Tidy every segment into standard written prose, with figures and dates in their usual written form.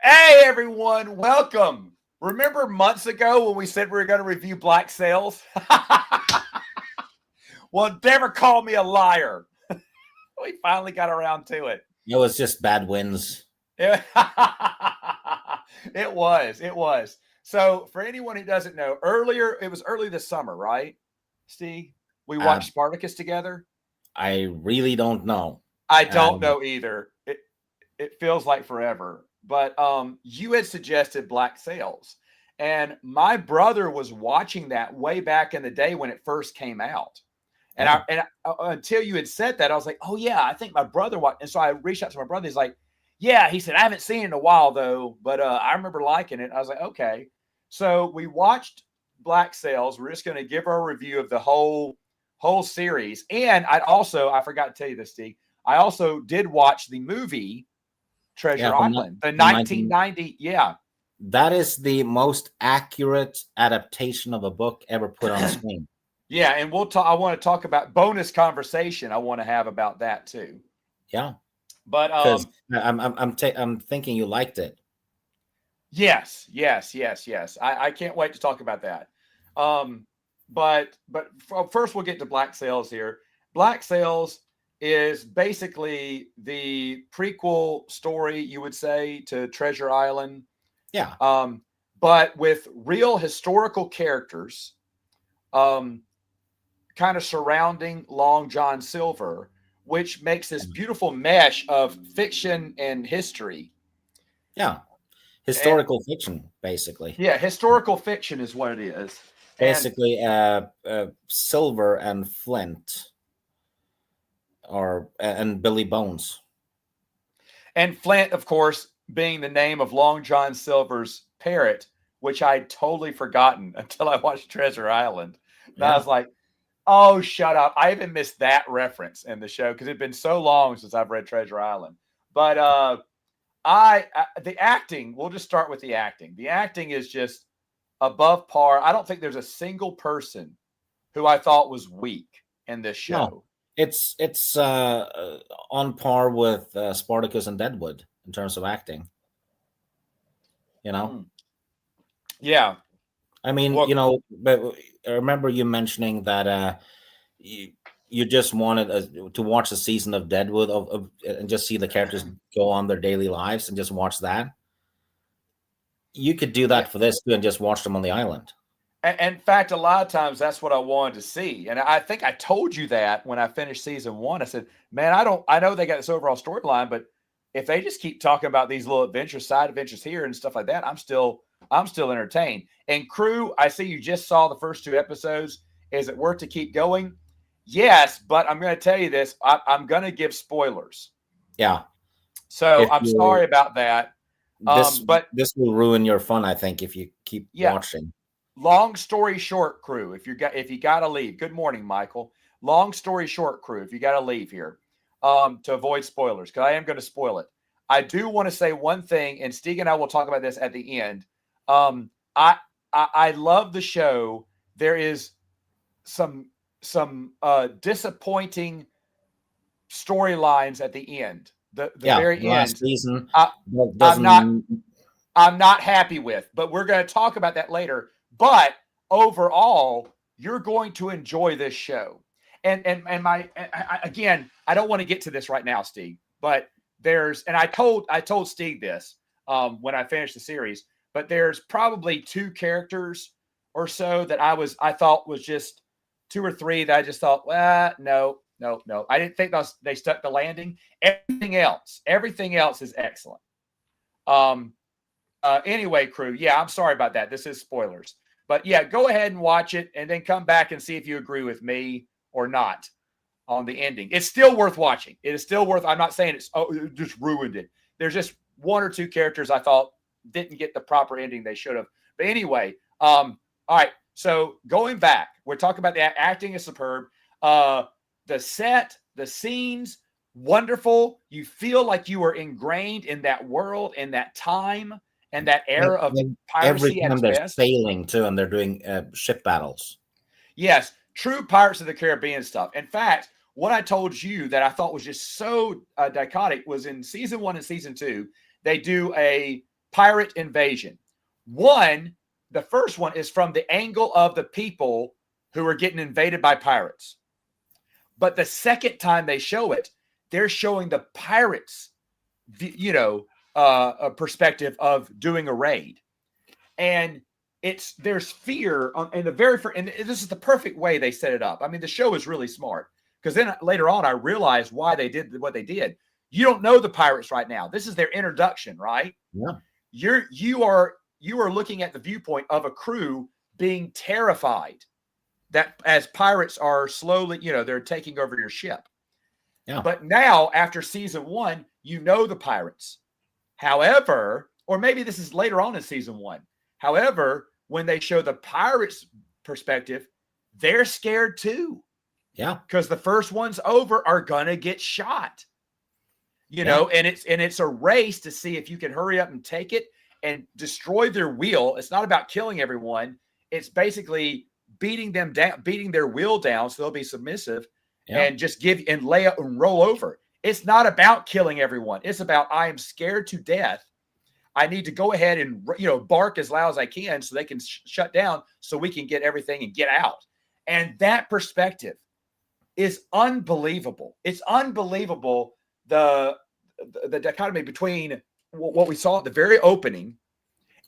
Hey everyone, welcome. Remember months ago when we said we were going to review Black Sails? Well, never call me a liar. We finally got around to it. It was just bad wins. It, it was. So, for anyone who doesn't know, it was early this summer, right, Steve? We Uh, watched Spartacus together. I really don't know. I don't Um, know either. It feels like forever. But you had suggested Black Sails, and my brother was watching that way back in the day when it first came out. And yeah, until you had said that, I was like, oh yeah, I think my brother watched. And so I reached out to my brother. He's like, yeah. He said I haven't seen it in a while though, but I remember liking it. I was like, okay. So we watched Black Sails. We're just going to give our review of the whole series. And I forgot to tell you this, Steve. I also did watch the movie yeah. Treasure Island, the From 19. 1990. Yeah. That is the most accurate adaptation of a book ever put on screen. Yeah. And we'll talk. I want to talk about bonus conversation I want to have about that too. Yeah, But because I'm thinking you liked it. yes. I can't wait to talk about that. Um, but first we'll get to Black Sails here. Black Sails is basically the prequel story, you would say, to Treasure Island, Yeah, um, but with real historical characters, um, kind of surrounding Long John Silver, which makes this beautiful mesh of fiction and history. yeah. And Historical fiction, basically. yeah, historical fiction is what it is. And Basically, Silver and Flint, or and Billy Bones. Flint, of course, being the name of Long John Silver's parrot, which I'd totally forgotten until I watched Treasure Island. And I Yeah, was like, oh, shut up. I even missed that reference in the show because it'd been so long since I've read Treasure Island. But the acting, we'll just start with the acting. The acting is just above par. I don't think there's a single person who I thought was weak in this no, show. it's on par with Spartacus and Deadwood in terms of acting. You know, Mm. Yeah. I mean, Well, but I remember you mentioning that you, you just wanted to watch a season of Deadwood and just see the characters go on their daily lives and just watch that. You could do yeah. that for this too and just watch them on the island. In fact, a lot of times that's what I wanted to see. And I think I told you that when I finished season one. I said, man, I know they got this overall storyline, but if they just keep talking about these little adventures, side adventures here and stuff like that, I'm still entertained. And crew, I see you just saw the first two episodes. Is it worth to keep going? Yes, but I'm going to tell you this. I'm going to give spoilers. Yeah, So if I'm you sorry about that. this But this will ruin your fun, I think, if you keep yeah, watching. long story short, crew, if you got to leave. Good morning, Michael. Long story short, crew, if you got to leave here, to avoid spoilers, because I am going to spoil it. I do want to say one thing, and Stig and I will talk about this at the end. Um, I, I love the show. There is some disappointing storylines at the end. The Yeah, very the last end. season I, that I'm not doesn't. I'm not happy with, but we're going to talk about that later. But overall, you're going to enjoy this show. Again, I don't want to get to this right now, Steve, but I told Steve this when I finished the series, but there's probably two characters or so that I thought was just two or three that I just thought, well, no. I didn't think they stuck the landing. Everything else is excellent. Um, anyway, crew, yeah, I'm sorry about that. This is spoilers. But yeah, go ahead and watch it and then come back and see if you agree with me or not on the ending. It's still worth watching. It is still worth, I'm not saying it just ruined it. There's just one or two characters I thought didn't get the proper ending they should have. But anyway, all right. So going back, we're talking about the acting is superb. The set, the scenes, wonderful. You feel like you are ingrained in that world, in that time, and that era of Like, every piracy at time its they're best. sailing too, and they're doing ship battles. Yes, true Pirates of the Caribbean stuff. In fact, what I told you that I thought was just so dichotic was in season one and season two, they do pirate invasion. The first one is from the angle of the people who are getting invaded by pirates. But the second time they show it, they're showing the pirates, a perspective of doing a raid. And there's fear in the very first, and this is the perfect way they set it up. I mean, the show is really smart, because then later on I realized why they did what they did. You don't know the pirates right now. This is their introduction, right? Yeah. You are looking at the viewpoint of a crew being terrified that as pirates are slowly, they're taking over your ship. Yeah. But now, after season 1, you know the pirates. However, or maybe this is later on in season 1. However, when they show the pirates' perspective, they're scared too. Yeah. Because the first ones over are gonna get shot. And it's a race to see if you can hurry up and take it and destroy their wheel. It's not about killing everyone. It's basically beating them down, beating their wheel down so they'll be submissive and just lay up and roll over. It's not about killing everyone. It's about, I am scared to death. I need to go ahead and, bark as loud as I can so they can shut down so we can get everything and get out. And that perspective is unbelievable. It's unbelievable. The dichotomy between what we saw at the very opening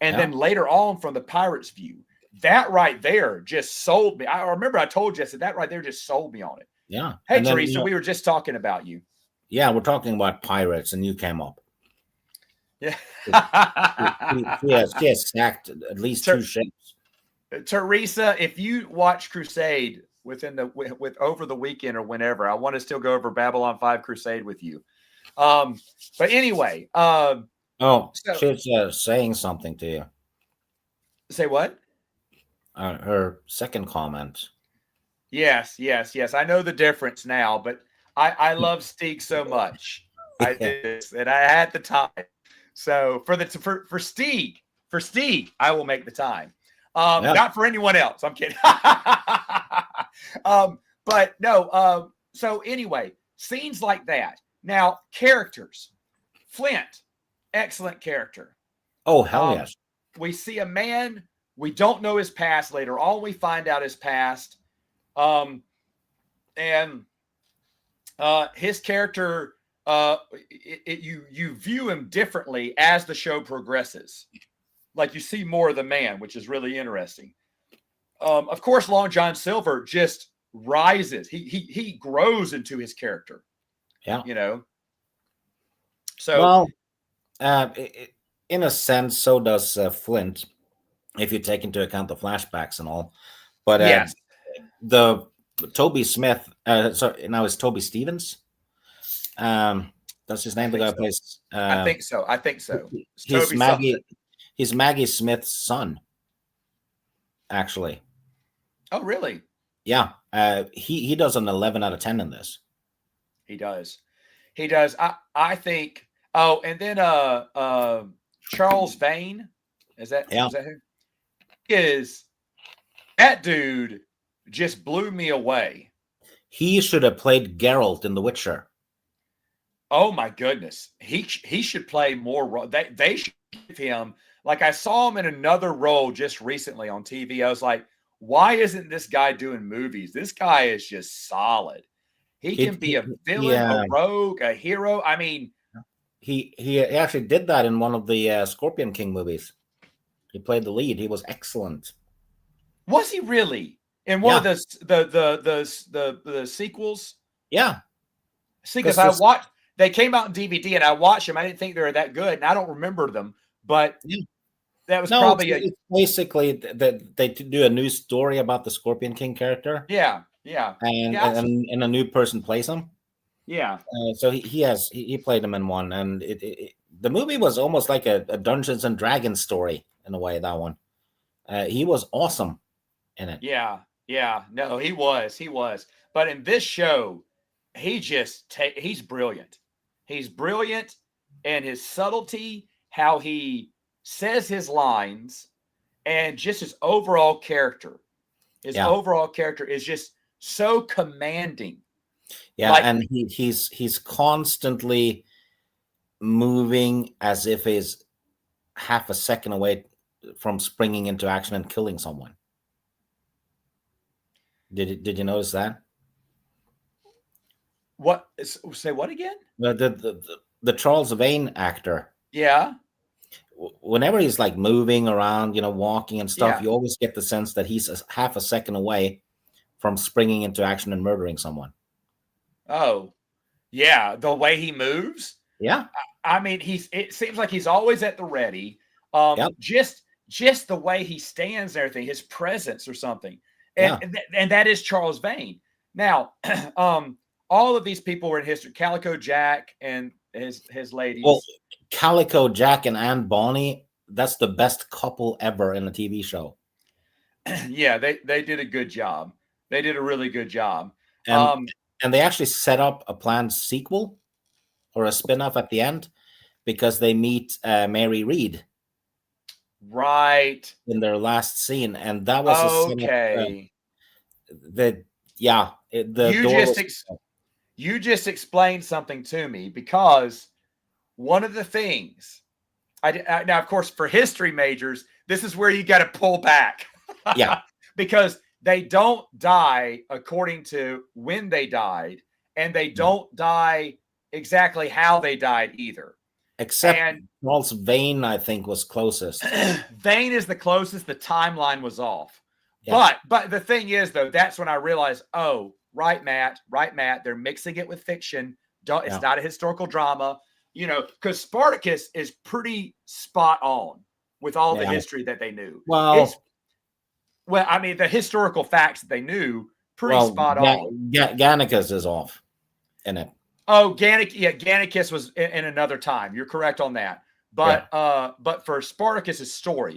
and then later on from the pirates' view. That right there just sold me. I remember I told you, I said, that right there just sold me on it. Yeah. Hey, then, Teresa, we were just talking about you. Yeah, we're talking about pirates, and you came up. Yeah. She has sacked at least 2 ships. Teresa, if you watch Crusade with over the weekend or whenever, I want to still go over Babylon 5 Crusade with you. But anyway. She's saying something to you. Say what? Her second comment. Yes. I know the difference now, but I love Stieg so much. I did, and I had the time. So for Stieg, I will make the time. Not for anyone else. I'm kidding. But no. So anyway, scenes like that. Now, characters. Flint, excellent character. Oh, hell yes. We see a man. We don't know his past. Later on, we find out his past. And his character, you view him differently as the show progresses. Like, you see more of the man, which is really interesting. Of course, Long John Silver just rises. He grows into his character. Yeah. So, in a sense, so does Flint, if you take into account the flashbacks and all. But yes, the Toby Smith. Now it's Toby Stevens. That's his name. The guy plays. I think so. He's Maggie Smith's son. Actually. Oh, really? Yeah. He does an 11 out of 10 in this. He does. I think. Oh, and then Charles Vane. Is that who? That dude just blew me away. He should have played Geralt in The Witcher. Oh my goodness. He should play more role. They should give him, like, I saw him in another role just recently on TV. I was like, why isn't this guy doing movies? This guy is just solid. He can be a villain, a rogue, a hero. I mean, he actually did that in one of the Scorpion King movies. He played the lead. He was excellent. Was he really? In one of the sequels? Yeah. See, because I watched, they came out in DVD and I watched them. I didn't think they were that good, and I don't remember them. But that was probably it's basically that they do a new story about the Scorpion King character. Yeah. And a new person plays him. Yeah. So he played him in one, and the movie was almost like a Dungeons and Dragons story in a way. That one, he was awesome in it. Yeah. No, he was. But in this show, he's brilliant. He's brilliant, and his subtlety, how he says his lines, and just his overall character. His overall character is just so commanding. Yeah, and he's constantly moving as if half a second away from springing into action and killing someone. Did you notice that? What? Say what again? The Charles Vane actor. Yeah. Whenever he's like moving around, walking and stuff, Yeah. you always get the sense that he's half a second away from springing into action and murdering someone. Oh, yeah. The way he moves. Yeah. I mean, it seems like he's always at the ready. Yep. Just the way he stands and everything, his presence or something. And that is Charles Vane. Now, all of these people were in history. Calico Jack and his ladies. Well, Calico Jack and Anne Bonny, that's the best couple ever in a TV show. Yeah, they did a good job. They did a really good job. And they actually set up a planned sequel or a spin-off at the end because they meet Mary Read. Right. In their last scene. And that was okay. You just explained something to me, because one of the things now, of course, for history majors, this is where you got to pull back. Yeah. Because they don't die according to when they died, and they don't die exactly how they died either. Except Charles Vane, I think, was closest. Vane is the closest. The timeline was off. Yeah. But the thing is, though, that's when I realized, oh, right, Matt, they're mixing it with fiction. It's not a historical drama, because Spartacus is pretty spot on with all the history that they knew. Well, I mean, the historical facts that they knew, pretty spot on. Gannicus is off in it. Oh, Gannicus was in another time. You're correct on that. But but for Spartacus's story,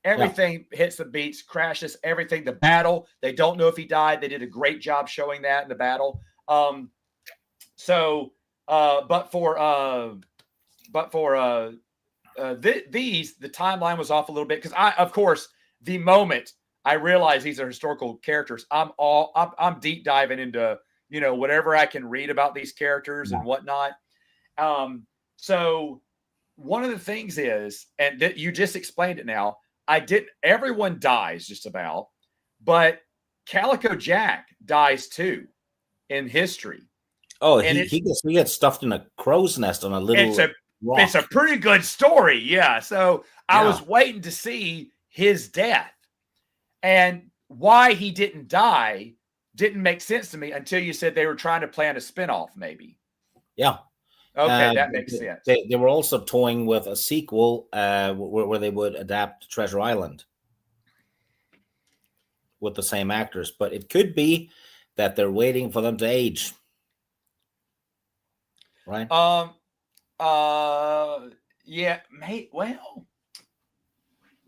everything hits the beats, crashes, everything. The battle, they don't know if he died. They did a great job showing that in the battle. But for these, the timeline was off a little bit, because of course, the moment I realized these are historical characters, I'm deep diving into whatever I can read about these characters and whatnot. So one of the things is, and that you just explained it now, everyone dies just about, but Calico Jack dies too in history. Oh, he gets stuffed in a crow's nest on a little rock. It's a pretty good story. Yeah. So I was waiting to see his death, and why he didn't die didn't make sense to me until you said they were trying to plan a spinoff, maybe. Yeah. Okay, that makes sense. They were also toying with a sequel where they would adapt Treasure Island with the same actors, but it could be that they're waiting for them to age. Right? Yeah, mate. Well,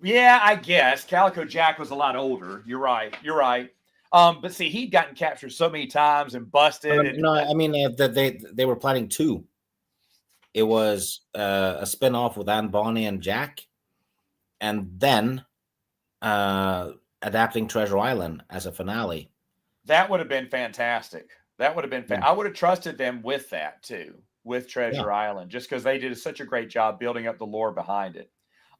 yeah, I guess Calico Jack was a lot older. You're right. But see, he'd gotten captured so many times and busted. No, I mean they were planning two. It was a spin-off with Anne Bonny and Jack, and then adapting Treasure Island as a finale. That would have been fantastic. That would have been I would have trusted them with that too, with Treasure Island, just because they did such a great job building up the lore behind it.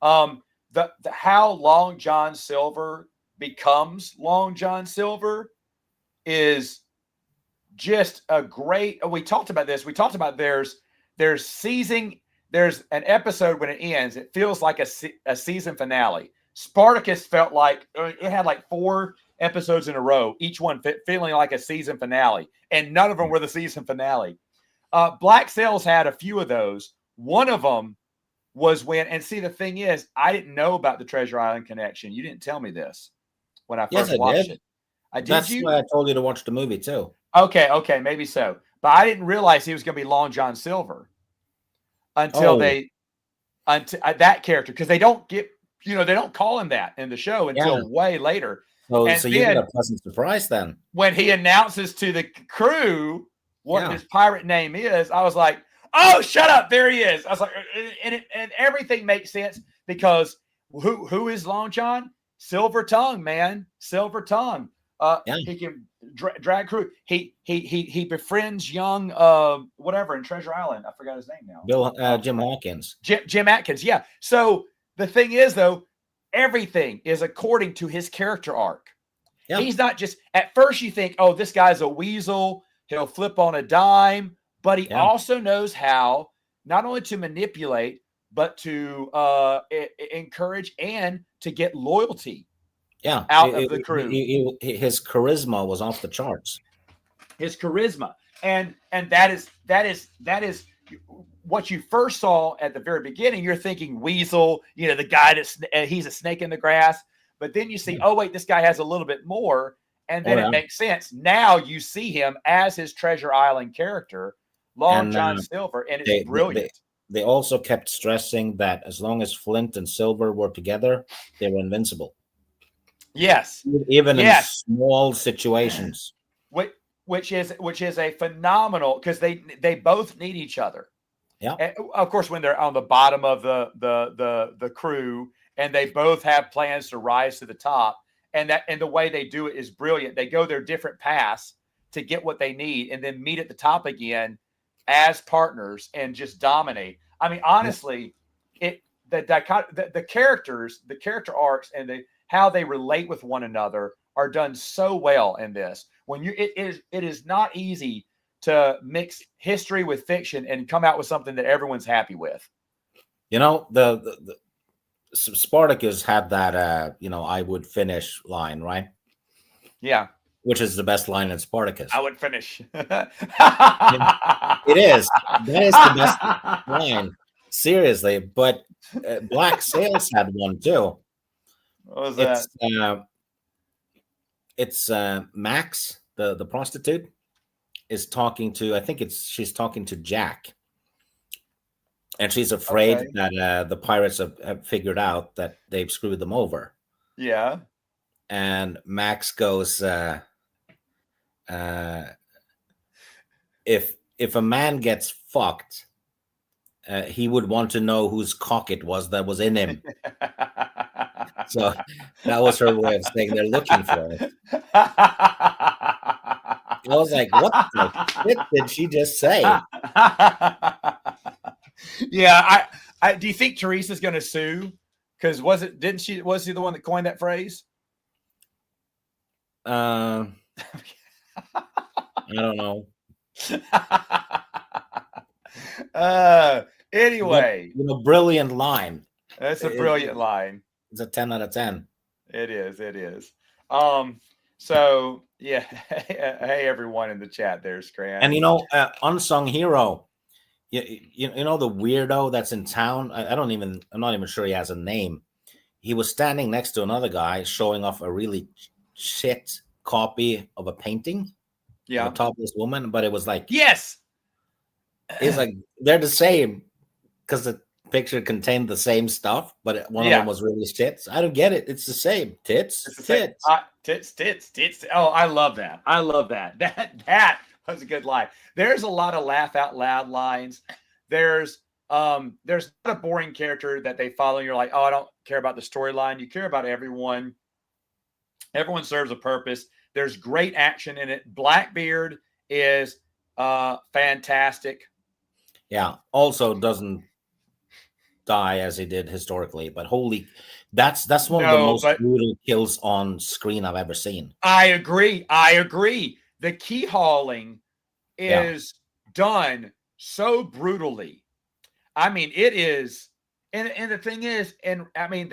The how Long John Silver becomes Long John Silver is just a great. We talked about this. We talked about there's an episode when it ends, it feels like a season finale. Spartacus felt like it had like 4 episodes in a row, each one feeling like a season finale, and none of them were the season finale. Black Sails had a few of those. One of them was when, and see, the thing is, I didn't know about the Treasure Island connection. You didn't tell me this when I first watched it. That's why I told you to watch the movie too. Okay, maybe so. But I didn't realize he was going to be Long John Silver until that character, because they don't they don't call him that in the show until way later. So you get a pleasant surprise then. When he announces to the crew what his pirate name is, I was like, oh, shut up. There he is. I was like, and everything makes sense, because who is Long John? Silver Tongue, man. Silver Tongue. Yeah. He can drag crew. He befriends young whatever in Treasure Island. I forgot his name now. Jim Hawkins. Jim Atkins. Yeah. So the thing is, though, everything is according to his character arc. Yeah. He's not just at first you think, oh, this guy's a weasel. He'll flip on a dime, but he also knows how not only to manipulate, but to encourage and to get loyalty. Yeah, out of the crew. His charisma was off the charts. His charisma, and that is what you first saw at the very beginning. You're thinking weasel, the guy he's a snake in the grass. But then you see, oh wait, this guy has a little bit more, and then it makes sense. Now you see him as his Treasure Island character, Long John Silver, and it's brilliant. They also kept stressing that as long as Flint and Silver were together, they were invincible. Yes, even in small situations, which is a phenomenal, because they both need each other. Yeah, and of course, when they're on the bottom of the crew, and they both have plans to rise to the top, and the way they do it is brilliant. They go their different paths to get what they need, and then meet at the top again as partners and just dominate. I mean, honestly, the characters, the character arcs, and how they relate with one another are done so well in this. It is not easy to mix history with fiction and come out with something that everyone's happy with. The Spartacus had that I would finish line, right? Yeah. Which is the best line in Spartacus. I would finish. It is. That is the best line. Seriously. But Black Sails had one too. What was that? It's Max, the prostitute, is talking to, I think she's talking to Jack. And she's afraid that the pirates have figured out that they've screwed them over. Yeah. And Max goes, if a man gets fucked, he would want to know whose cock it was that was in him. So that was her way of saying they're looking for it. I was like, what the shit did she just say? Yeah, I do you think Teresa's going to sue? Because was she the one that coined that phrase? I don't know. Anyway, brilliant line. That's a brilliant line. It's a 10 out of 10. It is. So yeah, hey everyone in the chat there, Scran. And unsung hero. You know the weirdo that's in town. I'm not even sure he has a name. He was standing next to another guy showing off a really shit copy of a painting. Yeah, of a topless woman, but it was like, yes, it's like they're the same because the picture contained the same stuff, but one of them was really shit. I don't get it. It's the same tits. Tits. Oh, I love that. That was a good line. There's a lot of laugh out loud lines. There's not a boring character that they follow. And you're like, oh, I don't care about the storyline. You care about everyone. Everyone serves a purpose. There's great action in it. Blackbeard is fantastic. Yeah. Also doesn't die as he did historically, but that's one of the most brutal kills on screen I've ever seen. I agree. The key hauling is done so brutally. I mean, it is, and the thing is, and I mean,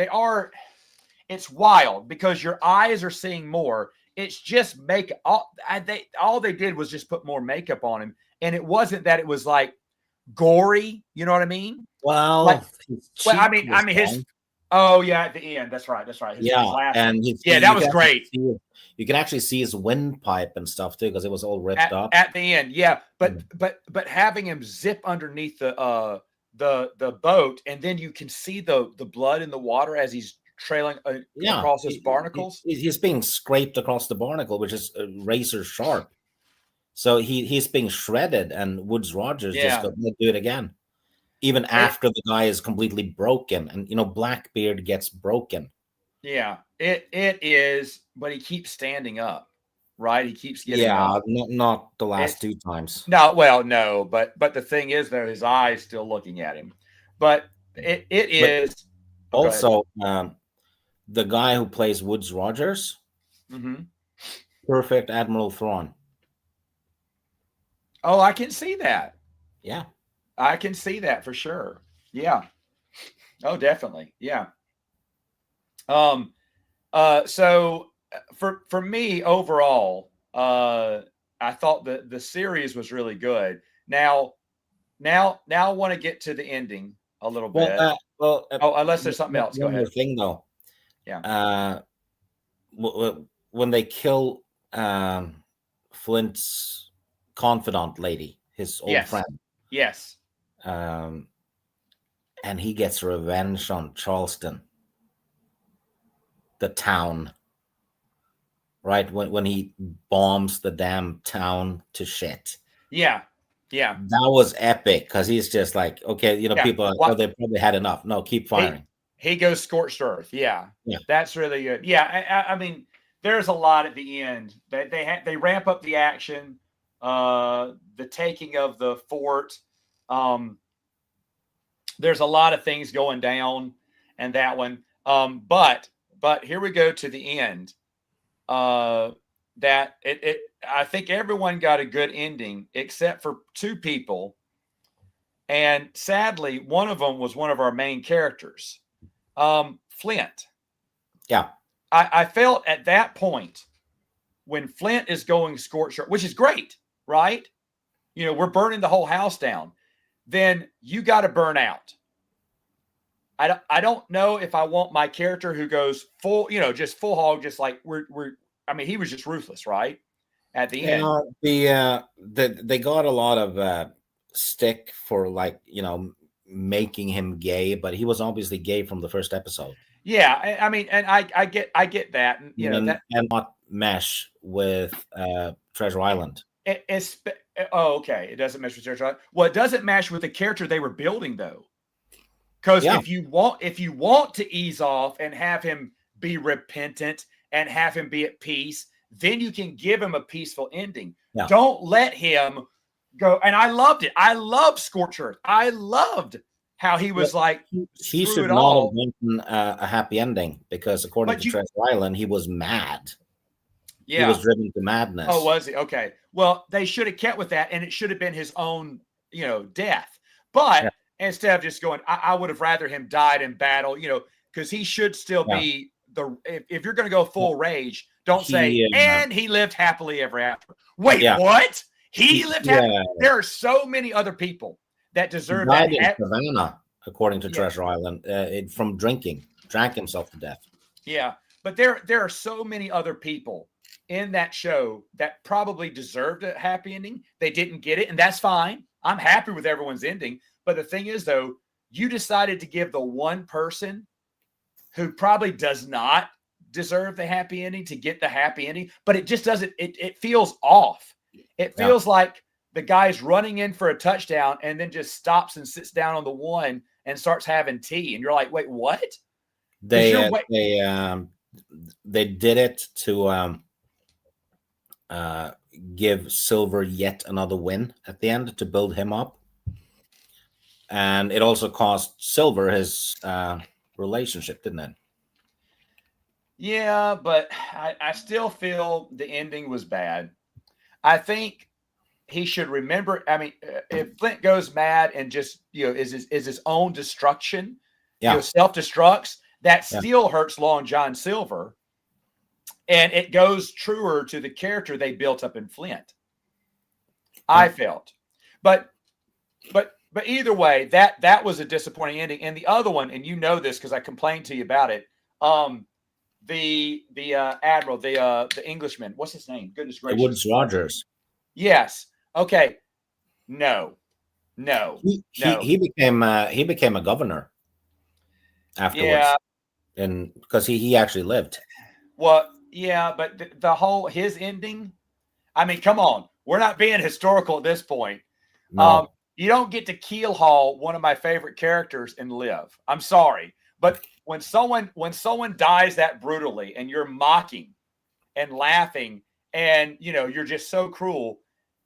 it's wild because your eyes are seeing more. It's just makeup. All they did was just put more makeup on him, and it wasn't that it was like gory. You know what I mean? Well, I mean, his. Oh yeah, at the end. That's right. His and that was great. You can actually see his windpipe and stuff too because it was all ripped up at the end. Yeah, but having him zip underneath the boat, and then you can see the blood in the water as he's trailing across his barnacles. He's being scraped across the barnacle, which is razor sharp. So he's being shredded, and Woodes Rogers just go, do it again, even after the guy is completely broken. And Blackbeard gets broken. Yeah, it is, but he keeps standing up. right? He keeps getting Yeah, not the last It's, two times. no, well, no, but the thing is though, his eyes still looking at him. But it But is. Oh, go ahead. also, the guy who plays Woodes Rogers, Hmm. perfect Admiral Thrawn. Oh, I can see that. Yeah. I can see that for sure. Yeah. Oh, definitely. Yeah. Um. So for me overall, I thought the series was really good. Now I want to get to the ending a little Well, bit. Oh, unless there's something else. Go one more ahead. thing though. Yeah. When they kill Flint's confidant lady, his old Yes. friend, Yes. um, and he gets revenge on Charleston, the town, right? When he bombs the damn town to shit. Yeah. Yeah. That was epic because he's just like, okay, Yeah. people are like, oh, What they probably had enough. No, keep firing. he goes scorched earth. Yeah. Yeah. That's really good. Yeah. I mean, there's a lot at the end. They ramp up the action, the taking of the fort. There's a lot of things going down and that one. But here we go to the end. That it I think everyone got a good ending except for two people. And sadly, one of them was one of our main characters, Flint. Yeah. I felt at that point when Flint is going scorched earth, which is great, right? We're burning the whole house down. Then you got to burn out. I don't know if I want my character who goes full, just full hog, just like I mean, he was just ruthless, right? At the end. They got a lot of stick for making him gay, but he was obviously gay from the first episode. Yeah, I mean, and I get that, and that and not mesh with Treasure Island. Okay, it doesn't mesh with Treasure Island. Well, it doesn't mesh with the character they were building though. Because if you want to ease off and have him be repentant and have him be at peace, then you can give him a peaceful ending. Yeah. Don't let him go. And I loved it. I loved Scorched Earth. I loved how he was he should not have gotten a happy ending because according to Treasure Island, he was mad. Yeah. He was driven to madness. Oh, was he? Okay. Well, they should have kept with that, and it should have been his own, death. But instead of just going, I would have rather him died in battle, because he should still be if you're going to go full rage, don't say, and he lived happily ever after. Wait, what? He lived happily? There are so many other people that deserve that. In Savannah, according to Treasure Island, from drinking, drank himself to death. Yeah, but there are so many other people in that show that probably deserved a happy ending. They didn't get it, and that's fine. I'm happy with everyone's ending. But the thing is, though, you decided to give the one person who probably does not deserve the happy ending to get the happy ending, but it just doesn't. It feels off. It feels like the guy's running in for a touchdown and then just stops and sits down on the one and starts having tea, and you're like, wait, what? They did it to give Silver yet another win at the end to build him up. And it also cost Silver his relationship, didn't it? Yeah, but I still feel the ending was bad. I think he should remember. I mean, if Flint goes mad and just is his own destruction, self-destructs, that still hurts Long John Silver, and it goes truer to the character they built up in Flint. I felt, but either way, that was a disappointing ending. And the other one, and you know this because I complained to you about it. The Admiral, the Englishman, what's his name? Goodness gracious, Woodes Rogers. Yes. Okay. No. He became a governor afterwards. Yeah. And because he actually lived. Well, yeah, but the whole his ending. I mean, come on, we're not being historical at this point. No. You don't get to keel haul one of my favorite characters and live. I'm sorry, but when someone dies that brutally and you're mocking and laughing and you're just so cruel.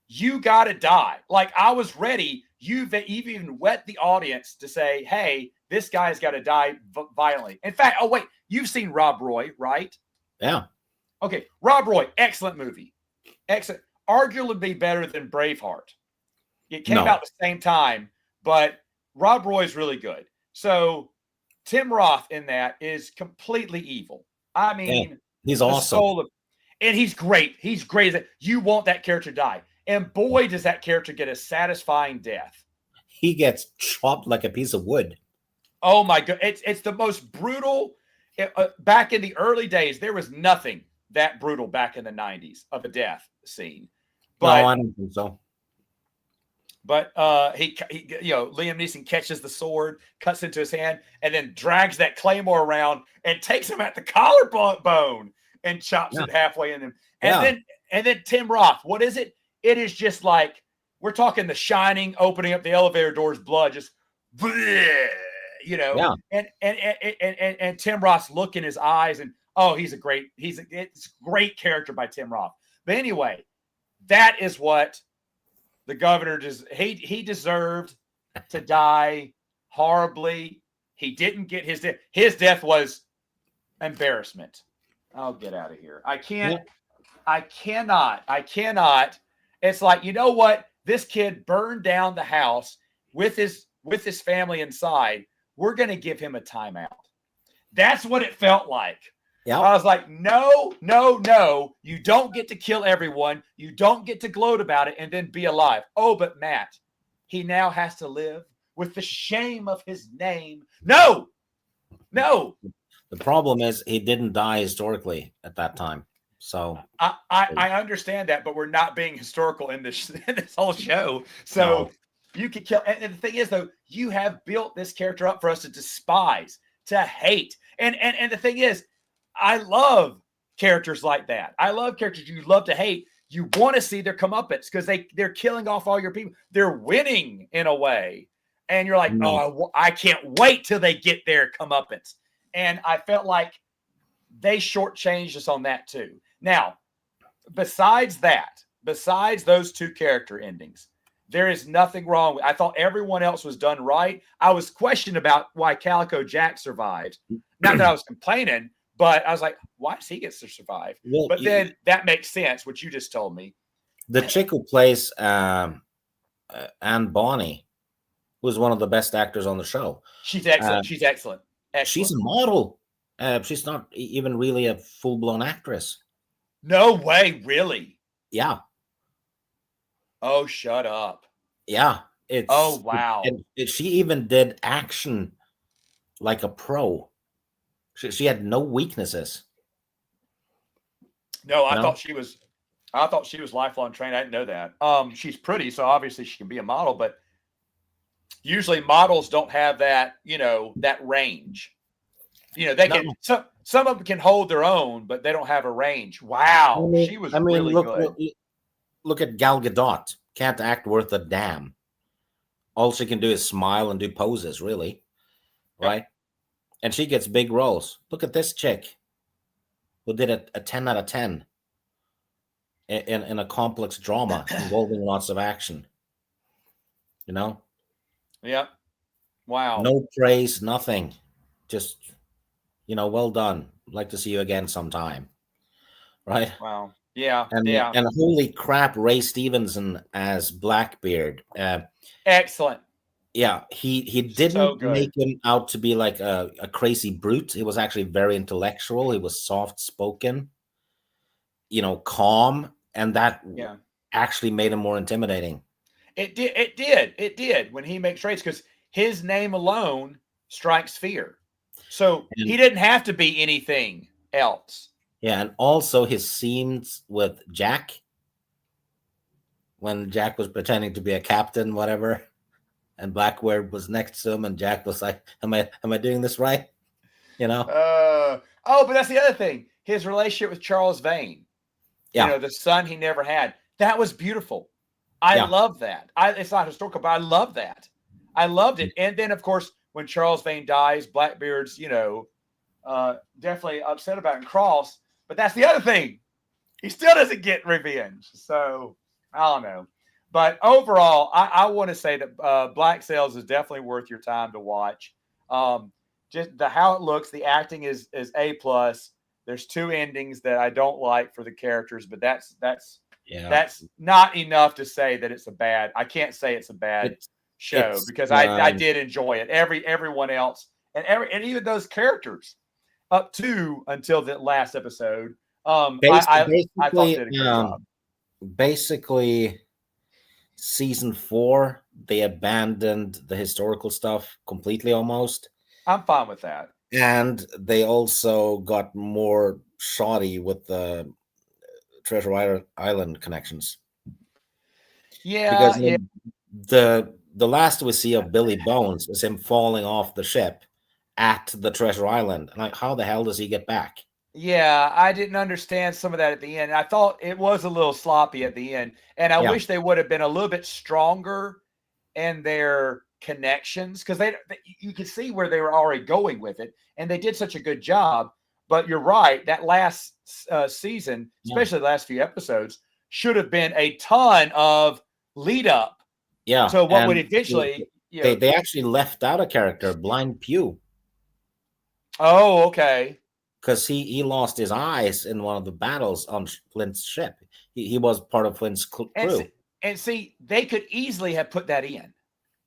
You got to die. Like, I was ready. You've even wet the audience to say, hey, this guy's got to die violently. In fact, oh, wait, you've seen Rob Roy, right? Yeah. Okay, Rob Roy, excellent movie. Excellent. Arguably better than Braveheart. It came out at the same time, but Rob Roy is really good. So Tim Roth in that is completely evil. I mean, he's awesome. And he's great. He's great. You want that character to die. And boy, does that character get a satisfying death. He gets chopped like a piece of wood. Oh, my God. It's the most brutal. Back in the early days, there was nothing that brutal back in the 90s of a death scene. But, no, I don't think so. But he Liam Neeson catches the sword, cuts into his hand, and then drags that claymore around and takes him at the collarbone and chops it halfway in him. And then Tim Roth, what is it? It is just like, we're talking The Shining, opening up the elevator doors, blood, just bleh, and Tim Roth's look in his eyes, and it's a great character by Tim Roth. But anyway, that is what the governor he deserved to die horribly. He didn't get his death. His death was embarrassment. I'll get out of here. I cannot. It's like, you know what? This kid burned down the house with his family inside. We're going to give him a timeout. That's what it felt like. Yep. I was like, no. You don't get to kill everyone. You don't get to gloat about it and then be alive. Oh, but Matt, he now has to live with the shame of his name. No. The problem is he didn't die historically at that time. So I understand that, but we're not being historical in this whole show. So you could kill. And the thing is, though, you have built this character up for us to despise, to hate. And the thing is, I love characters like that. I love characters you love to hate. You want to see their comeuppance because they're killing off all your people. They're winning in a way. And you're like, I can't wait till they get their comeuppance. And I felt like they shortchanged us on that too. Now, besides those two character endings, there is nothing wrong. I thought everyone else was done right. I was questioned about why Calico Jack survived. Not that I was complaining, but I was like, why does he get to survive? Well, but then that makes sense, what you just told me. The chick who plays Anne Bonny was one of the best actors on the show. She's excellent. She's excellent. She's a model. She's not even really a full-blown actress. No way, really? Yeah. Oh, shut up. Yeah. Wow. She even did action like a pro. She had no weaknesses. No, I thought she was lifelong trained. I didn't know that. She's pretty, so obviously she can be a model, but usually models don't have that, that range. They can. Some of them can hold their own, but they don't have a range. Wow, she was really good. Look at Gal Gadot. Can't act worth a damn. All she can do is smile and do poses, really, right? And she gets big roles. Look at this chick who did a 10 out of 10 in a complex drama involving lots of action. Yeah. Wow. No praise, nothing. Just, well done. Like to see you again sometime. Right? Wow. Yeah. And holy crap, Ray Stevenson as Blackbeard. Excellent. Yeah, he didn't make him out to be like a crazy brute. He was actually very intellectual. He was soft-spoken, calm, and that actually made him more intimidating. It did when he makes trades, because his name alone strikes fear. So he didn't have to be anything else. Yeah, and also his scenes with Jack, when Jack was pretending to be a captain, whatever, and Blackbeard was next to him, and Jack was like, "Am I doing this right?" But that's the other thing. His relationship with Charles Vane. Yeah. The son he never had. That was beautiful. I love that. It's not historical, but I love that. I loved it. And then, of course, when Charles Vane dies, Blackbeard's, definitely upset about it and cross. But that's the other thing. He still doesn't get revenge. So I don't know. But overall, I want to say that Black Sails is definitely worth your time to watch. Just how it looks, the acting is A+. There's 2 endings that I don't like for the characters, but that's not enough to say that it's a bad. I can't say it's a bad show because I did enjoy it. Everyone else and even those characters up to until the last episode. I thought they did a good job. Basically, season 4 they abandoned the historical stuff completely almost. I'm fine with that. And they also got more shoddy with the Treasure Island connections. Yeah, because the last we see of Billy Bones is him falling off the ship at the Treasure Island. And how the hell does he get back? Yeah, I didn't understand some of that at the end. I thought it was a little sloppy at the end, and I wish they would have been a little bit stronger in their connections because you could see where they were already going with it, and they did such a good job. But you're right, that last season, especially the last few episodes, should have been a ton of lead up. Yeah. So what would eventually they actually left out a character, Blind Pew. Oh, okay. Because he lost his eyes in one of the battles on Flint's ship. He was part of Flint's crew. And see, they could easily have put that in.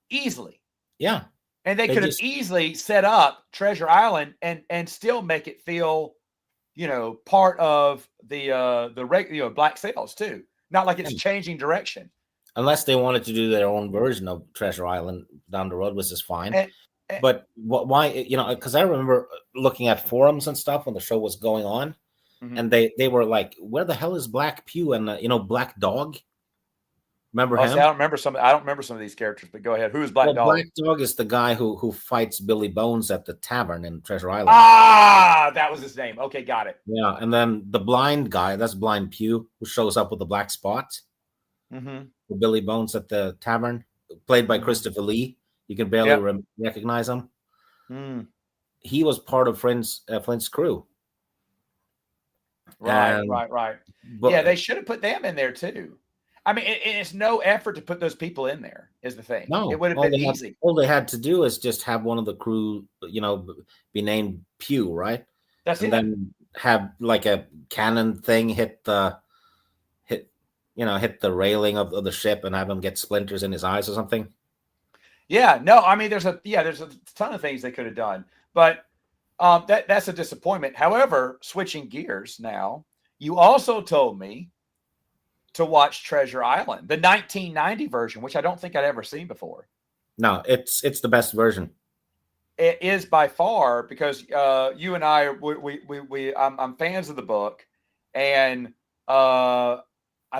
Easily. Yeah. And they could have easily set up Treasure Island and still make it feel, part of the regular Black Sails too. Not like it's changing direction. Unless they wanted to do their own version of Treasure Island down the road, which is fine. But why? Because I remember looking at forums and stuff when the show was going on, and they were like, "Where the hell is Black Pew and Black Dog?" Remember him? See, I don't remember some of these characters. But go ahead. Who is Black Dog? Black Dog is the guy who fights Billy Bones at the tavern in Treasure Island. Ah, that was his name. Okay, got it. Yeah, and then the blind guy, that's Blind Pew, who shows up with the black spot. Mm-hmm. Billy Bones at the tavern, played by Christopher Lee. You can barely recognize him. He was part of Flint's crew. Right. But, they should have put them in there too. I mean, it's no effort to put those people in there. Is the thing? No, it would have been easy. All they had to do is just have one of the crew, be named Pew, right? That's and it. Then have like a cannon thing hit the railing of the ship and have him get splinters in his eyes or something. Yeah, no, I mean, there's a ton of things they could have done, but that's a disappointment. However, switching gears now, you also told me to watch Treasure Island, the 1990 version, which I don't think I'd ever seen before. No, it's the best version. It is by far because you and I, I'm fans of the book, and I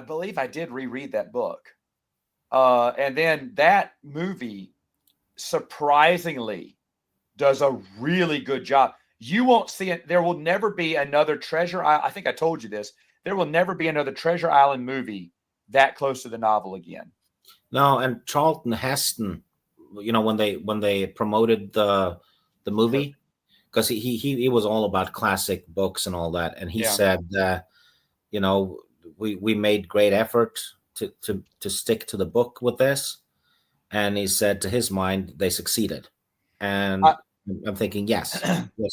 believe I did reread that book, and then that movie surprisingly does a really good job. You won't see it. There will never be another Treasure Island. I think I told you this. There will never be another Treasure Island movie that close to the novel again. No, and Charlton Heston, when they promoted the movie, because he was all about classic books and all that, and he said that we made great effort to stick to the book with this. And he said, to his mind, they succeeded. And I'm thinking, yes.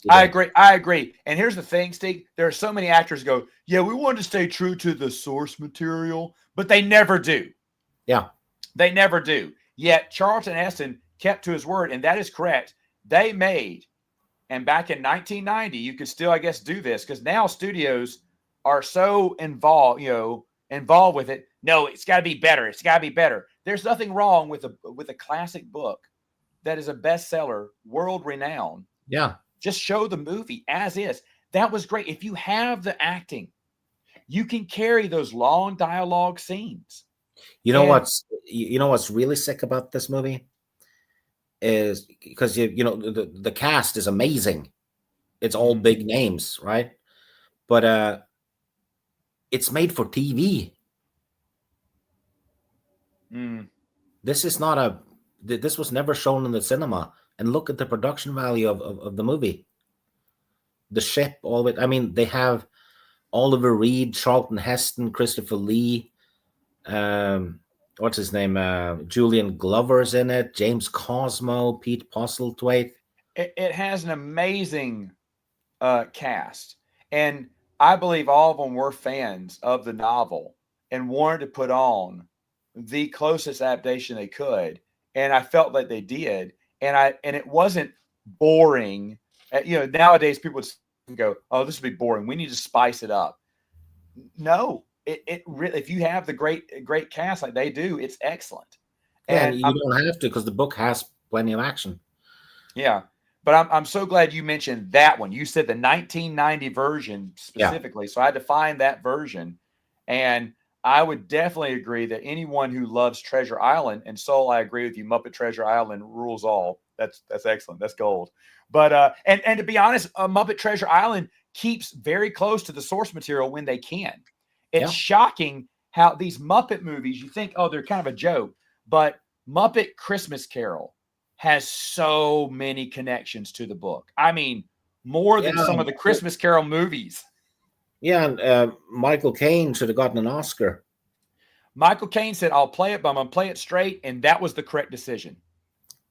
I agree. And here's the thing, Steve. There are so many actors go, yeah, we wanted to stay true to the source material, but they never do. Yeah. They never do. Yet Charlton Heston kept to his word, and that is correct. They made, and back in 1990, you could still, I guess, do this, because now studios are so involved with it. No, it's got to be better. It's got to be better. There's nothing wrong with a classic book that is a bestseller, world renowned. Yeah. Just show the movie as is. That was great. If you have the acting, you can carry those long dialogue scenes. What's really sick about this movie is because the cast is amazing. It's all big names, right? But it's made for TV. This is not this was never shown in the cinema, and look at the production value of the movie. The ship, all of it. I mean, they have Oliver Reed, Charlton Heston, Christopher Lee, what's his name? Julian Glover's in it. James Cosmo, Pete Postlethwaite. It has an amazing cast, and I believe all of them were fans of the novel and wanted to put on the closest adaptation they could, and I felt like they did, and it wasn't boring. Nowadays people would go, "Oh, this would be boring. We need to spice it up." No, it really, if you have the great cast like they do, it's excellent. Yeah, And and you don't have to because the book has plenty of action. yeah, but I'm so glad you mentioned that one. You said the 1990 version specifically, so I had to find that version, and I would definitely agree that anyone who loves Treasure Island, and Soul, I agree with you. Muppet Treasure Island rules all. That's excellent. That's gold. But and to be honest, Muppet Treasure Island keeps very close to the source material when they can. It's shocking how these Muppet movies, you think, oh, they're kind of a joke, but Muppet Christmas Carol has so many connections to the book. I mean, more than some of the Christmas Carol movies. Yeah, and Michael Caine should have gotten an Oscar. Michael Caine said, "I'll play it, but I'm going to play it straight," and that was the correct decision.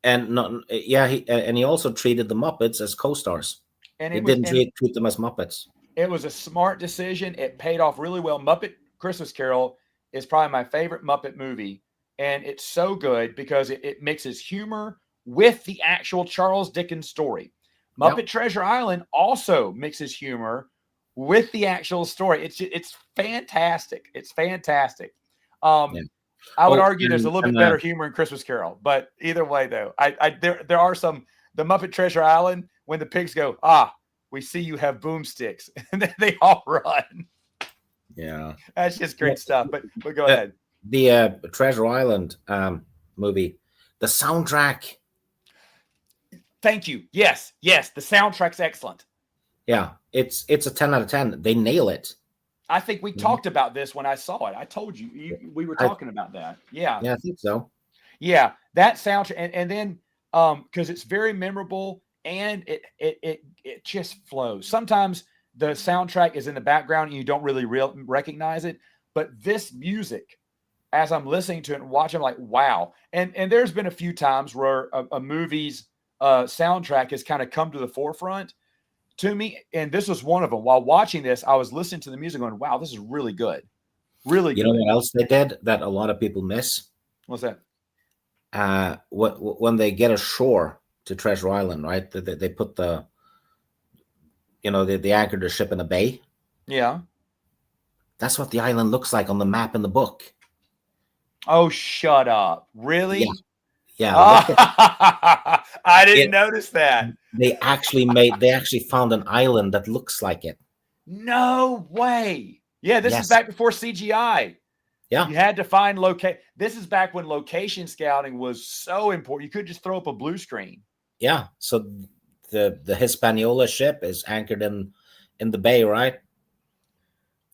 And he also treated the Muppets as co-stars. And he didn't treat them as Muppets. It was a smart decision. It paid off really well. Muppet Christmas Carol is probably my favorite Muppet movie, and it's so good because it mixes humor with the actual Charles Dickens story. Muppet Treasure Island also mixes humor with the actual story. It's fantastic. It's fantastic. I would argue there's a little bit better humor in Christmas Carol, but either way, though, there are some. The Muppet Treasure Island, when the pigs go, we see you have boomsticks, and then they all run. Yeah, that's just great stuff. But go ahead. The Treasure Island movie, the soundtrack. Thank you. Yes, the soundtrack's excellent. Yeah, it's a 10 out of 10. They nail it. I think we talked about this when I saw it. I told you we were talking about that. Yeah, I think so. Yeah, that soundtrack, and then because it's very memorable and it just flows. Sometimes the soundtrack is in the background and you don't really recognize it, but this music, as I'm listening to it and watching, I'm like, wow. And there's been a few times where a movie's soundtrack has kind of come to the forefront to me, and this was one of them. While watching this, I was listening to the music going, wow, this is really good. Really good. You know what else they did that a lot of people miss? What's that? When they get ashore to Treasure Island, right? They put they anchor the ship in a bay. Yeah. That's what the island looks like on the map in the book. Oh, shut up. Really? Yeah. I didn't notice that. They actually found an island that looks like it. No way. Yeah, this is back before CGI. Yeah. You had to find This is back when location scouting was so important. You could just throw up a blue screen. Yeah. So the Hispaniola ship is anchored in the bay, right?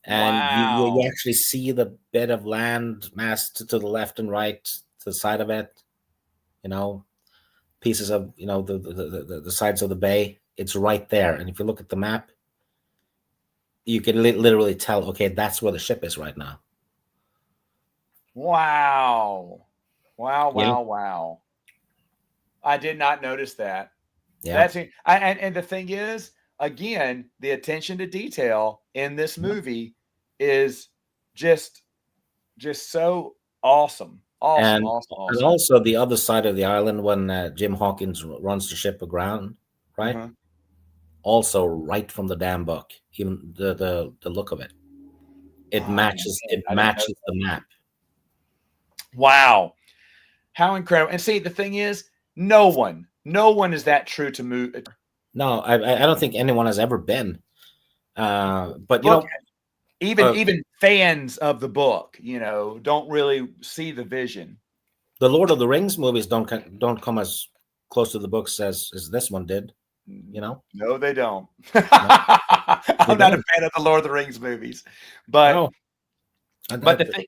And you actually see the bit of land mass to the left and right, to the side of it. Pieces of the sides of the bay. It's right there. And if you look at the map, you can literally tell, okay, that's where the ship is right now. Wow. I did not notice that. Yeah. And the thing is, again, the attention to detail in this movie is just so awesome. Awesome. And also the other side of the island when Jim Hawkins runs the ship aground, right? Mm-hmm. Also right from the damn book, even the look of it. It matches the map. Wow. How incredible. And see, the thing is, no one is that true to move. No, I don't think anyone has ever been. But even fans of the book, don't really see the vision. The Lord of the Rings movies don't come as close to the books as this one did. No, they don't. I'm not a fan of the Lord of the Rings movies, but the thing,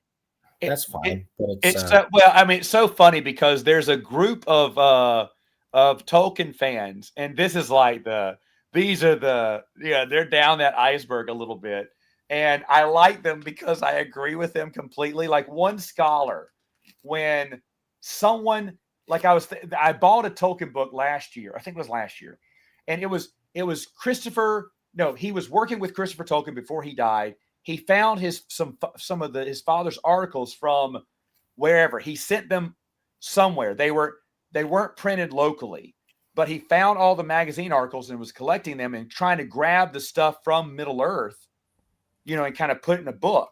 that's fine. It's so funny because there's a group of Tolkien fans, and this is like they're down that iceberg a little bit. And I like them because I agree with them completely. Like one scholar, when someone like I bought a Tolkien book last year. I think it was last year, and it was Christopher. No, he was working with Christopher Tolkien before he died. He found some of his father's articles from wherever. He sent them somewhere. They weren't printed locally, but he found all the magazine articles and was collecting them and trying to grab the stuff from Middle Earth, and kind of put it in a book.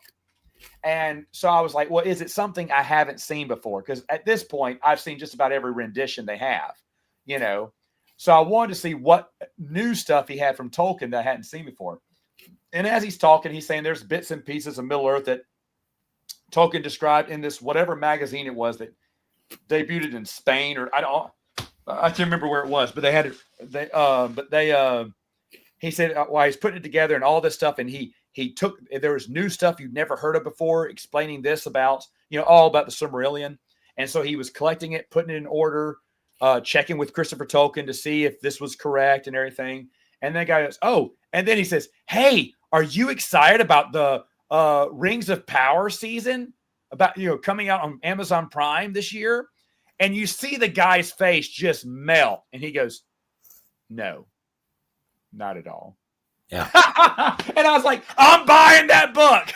And so I was like, well, is it something I haven't seen before? Because at this point, I've seen just about every rendition they have, So I wanted to see what new stuff he had from Tolkien that I hadn't seen before. And as he's talking, he's saying there's bits and pieces of Middle Earth that Tolkien described in this whatever magazine it was that debuted in Spain, or I can't remember where it was, but they had it. He said while he's putting it together and all this stuff, and there was new stuff you'd never heard of before, explaining this about all about the Silmarillion, and so he was collecting it, putting it in order, checking with Christopher Tolkien to see if this was correct and everything. And then the guy goes, "Oh," and then he says, "Hey, are you excited about the Rings of Power season about coming out on Amazon Prime this year?" And you see the guy's face just melt, and he goes, "No, not at all." Yeah. And I was like, I'm buying that book,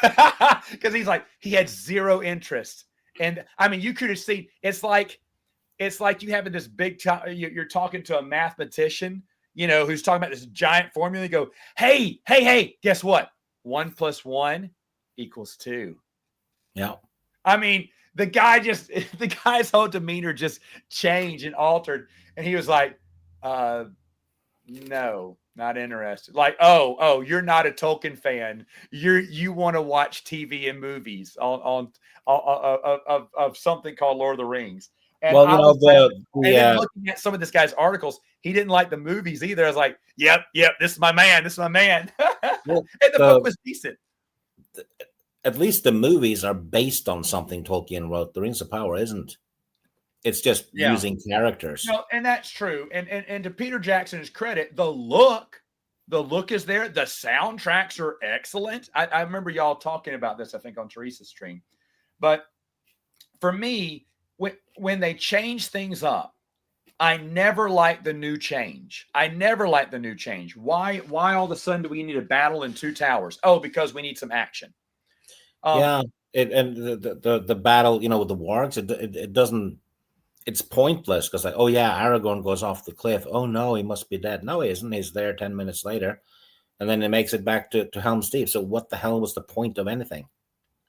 because he had zero interest. And I mean, you could have seen it's like you having this big you're talking to a mathematician, who's talking about this giant formula. You go, hey, guess what? 1 + 1 = 2. Yeah. I mean, the guy's whole demeanor just changed and altered. And he was like, no, not interested. Like, oh, you're not a Tolkien fan. You want to watch TV and movies on of something called Lord of the Rings. And well, then looking at some of this guy's articles, he didn't like the movies either. I was like, yep, this is my man. Well, and the book was decent. At least the movies are based on something Tolkien wrote. The Rings of Power isn't. It's just using characters. No, and that's true. And to Peter Jackson's credit, the look is there. The soundtracks are excellent. I remember y'all talking about this, I think, on Teresa's stream. But for me, when they change things up, I never like the new change. Why all of a sudden do we need a battle in 2 towers? Oh, because we need some action. And the battle, with the wargs, it doesn't. It's pointless because Aragorn goes off the cliff. Oh no, he must be dead. No, he isn't. He's there 10 minutes later, and then it makes it back to Helm's Deep. So what the hell was the point of anything?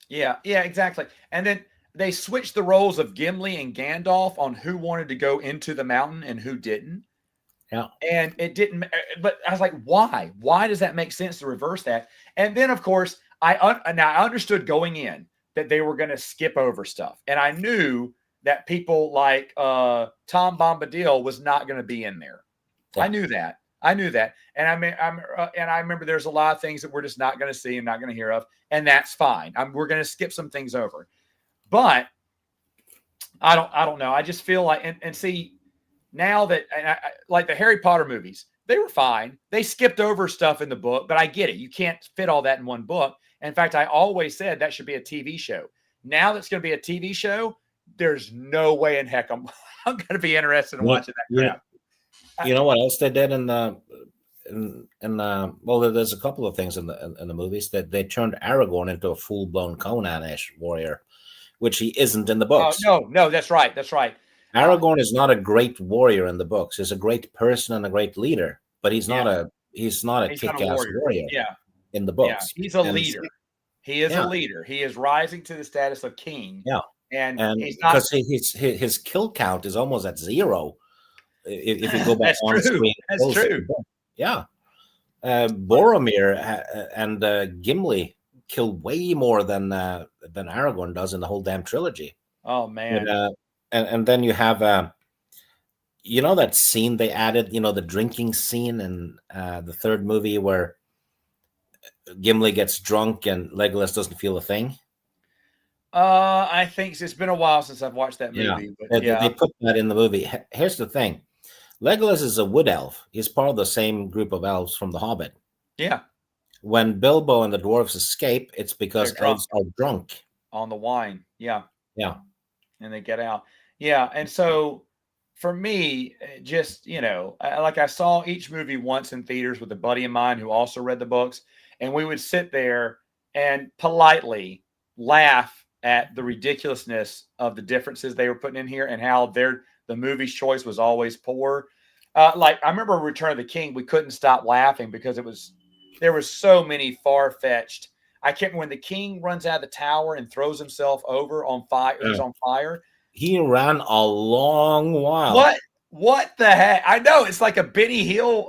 Yeah, exactly. And then they switched the roles of Gimli and Gandalf on who wanted to go into the mountain and who didn't. Yeah, and it didn't. But I was like, why? Why does that make sense to reverse that? And then, of course, I understood going in that they were going to skip over stuff, and I knew that people like Tom Bombadil was not going to be in there. Yeah. I knew that. And I remember there's a lot of things that we're just not going to see and not going to hear of, and that's fine. We're going to skip some things over. But I don't know. I just feel like, and see, now that like the Harry Potter movies, they were fine. They skipped over stuff in the book, but I get it. You can't fit all that in one book. In fact, I always said that should be a TV show. Now that's going to be a TV show. There's no way in heck I'm going to be interested in watching that crap. You know what else they did well, there's a couple of things in the movies that they turned Aragorn into a full-blown Conan-ish warrior, which he isn't in the books. No, that's right. Aragorn is not a great warrior in the books. He's a great person and a great leader, but he's not a kick-ass warrior. In the books. Yeah, he's a leader. He is a leader. He is rising to the status of king. Yeah. And he's not, because his kill count is almost at 0 if you go back on screen. That's true. Yeah. Boromir and Gimli kill way more than Aragorn does in the whole damn trilogy. Oh man. And then you have that scene they added, the drinking scene in the third movie where Gimli gets drunk and Legolas doesn't feel a thing. I think it's been a while since I've watched that movie. Yeah. But they put that in the movie. Here's the thing. Legolas is a wood elf. He's part of the same group of elves from The Hobbit. Yeah. when Bilbo and the dwarves escape, it's because They're drunk elves are drunk. on the wine. Yeah. Yeah. And they get out. Yeah. And so for me, just, like I saw each movie once in theaters with a buddy of mine who also read the books. And we would sit there and politely laugh at the ridiculousness of the differences they were putting in here and how the movie's choice was always poor. Like I remember Return of the King, we couldn't stop laughing because there was so many far-fetched. I can't remember when the king runs out of the tower and throws himself over on fire. He's on fire. He ran a long while. What the heck? I know it's like a Benny Hill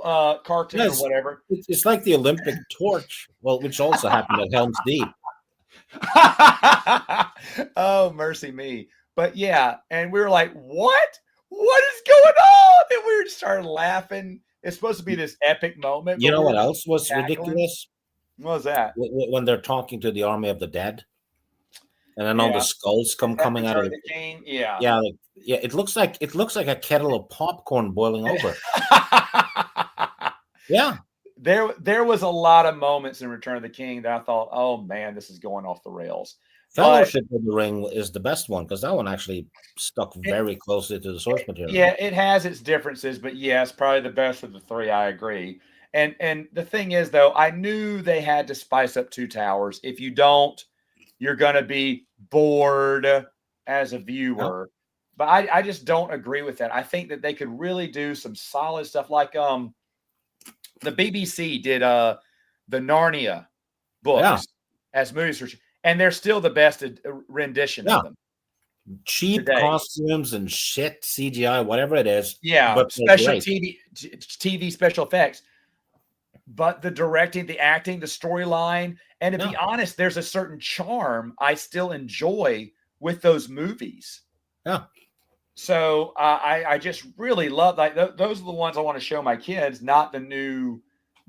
cartoon or whatever. It's like the Olympic torch, which also happened at Helm's Deep. Oh, mercy me. But yeah, and we were like, what? What is going on? And we just started laughing. It's supposed to be this epic moment. You know what else was ridiculous? What was that? When they're talking to the army of the dead, and then all the skulls coming out of the king. Yeah, yeah. It looks like a kettle of popcorn boiling over. Yeah, there was a lot of moments in Return of the King that I thought, oh man, this is going off the rails. Fellowship of the Ring is the best one because that one actually stuck very closely to the source material. Yeah, it has its differences, but yes, probably the best of the three. I agree. And the thing is, though, I knew they had to spice up Two Towers. If you don't, you're going to be bored as a viewer. But I just don't agree with that. I think that they could really do some solid stuff like the BBC did the Narnia books as movies, and they're still the best rendition of them. Cheap costumes and shit, CGI, whatever it is. Yeah, but special TV special effects. But the directing, the acting, the storyline, and to be honest, there's a certain charm I still enjoy with those movies. Yeah. So I just really love those are the ones I want to show my kids, not the new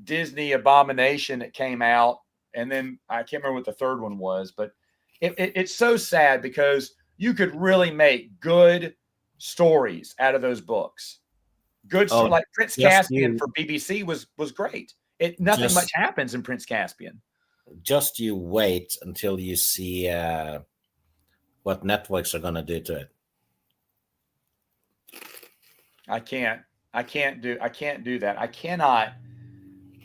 Disney abomination that came out. And then I can't remember what the third one was, but it's so sad because you could really make good stories out of those books. Good story, like Prince Caspian for BBC was great. Nothing much happens in Prince Caspian. Just you wait until you see what Netflix are going to do to it. I can't do that. I cannot.